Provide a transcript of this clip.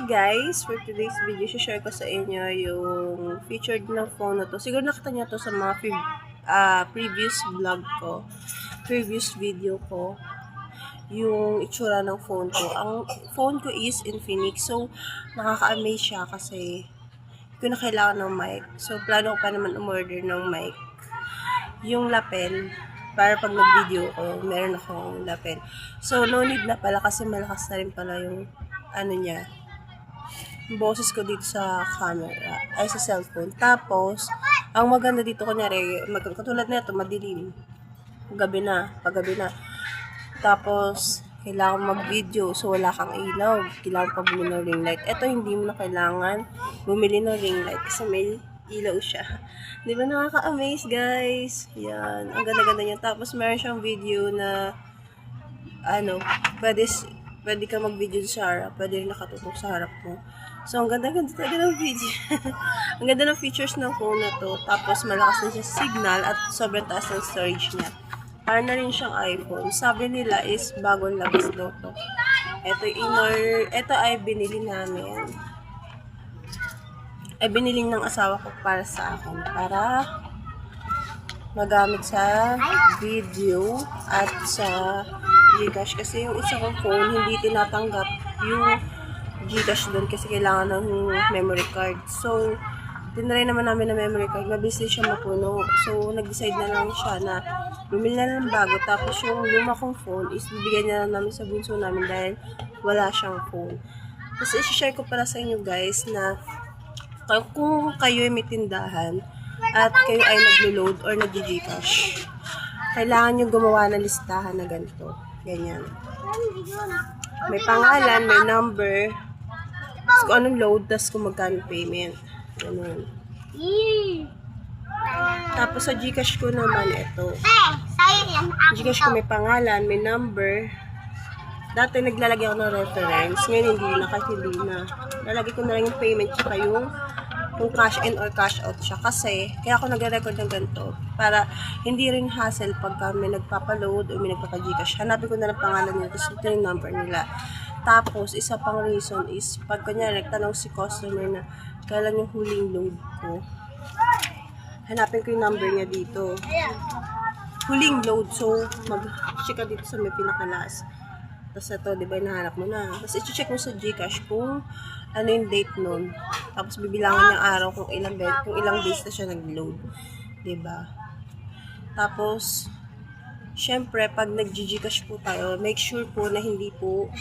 guys, for today's video, share ko sa inyo yung featured ng phone na to. Siguro nakita niyo to sa mga previous vlog ko, previous video ko, yung itsura ng phone ko. Ang phone ko is Infinix, so nakaka-amaze siya kasi hindi ko na kailangan ng mic. So plano ko pa naman umorder ng mic. Yung lapel, para pag nag-video ko, meron akong lapel. So, no need na pala kasi malakas na rin pala yung niya, boses ko dito sa camera, ay sa cellphone. Tapos, ang maganda dito, kunyari, katulad na ito, madilim. Paggabi na. Tapos, kailangan mag-video, so wala kang ilaw. Kailangan pa bumili ng ring light. Ito, hindi mo na kailangan bumili ng ring light kasi may ilaw siya. Di ba nakaka-amaze, guys? Yan. Ang ganda-ganda niya. Tapos, meron siyang video na pwede ka mag-video sa harap, pwede rin nakatutok sa harap mo. So, ang ganda-ganda talaga ng video. Ang ganda ng features ng phone na to. Tapos, malakas na siya signal at sobrang taas ng storage niya. Para na rin siyang iPhone. Sabi nila is bagong labas daw to. Ito ay binili namin. Ay binili ng asawa ko para sa akin. Para magamit sa video at sa Gcash kasi yung isa kong phone hindi tinatanggap yung Gcash doon kasi kailangan ng memory card. So, tinry naman namin na memory card. Mabilis siya mapuno. So, nag-decide na lang siya na bumili na ng bago. Tapos, yung luma kong phone is bibigyan niya lang namin sa bunso namin dahil wala siyang phone. Tapos, isi-share ko pala sa inyo guys na kung kayo ay may tindahan at kayo ay naglo-load or nag-Gcash, kailangan nyo gumawa ng listahan na ganito. Ganyan. May pangalan, may number, tapos kung anong load, tapos kung magkano payment. Ganun. Tapos sa Gcash ko naman, ito. Gcash ko may pangalan, may number. Dati naglalagay ako ng reference. Ngayon hindi na, kasi hindi na. Lalagay ko na lang yung payment tsaka yung kung cash in or cash out siya. Kasi, kaya ako nagre-record ng ganito. Para hindi rin hassle pagka may nagpapaload o may nagpapa-Gcash. Hanapin ko na lang pangalan nila, tapos ito yung number nila. Tapos, isa pang reason is, pag kunyari, nagtanong si customer na kailan yung huling load ko, hanapin ko yung number niya dito. Huling load. So, mag-check ka dito sa may pinakalas. Tapos ito, di ba, nahanap mo na. Tapos, i-check mo sa Gcash kung ano yung date nun. Tapos, bibilangan yung araw kung ilang days na siya nag-load. Di ba? Tapos, syempre, pag nag-Gcash po tayo, make sure po na hindi po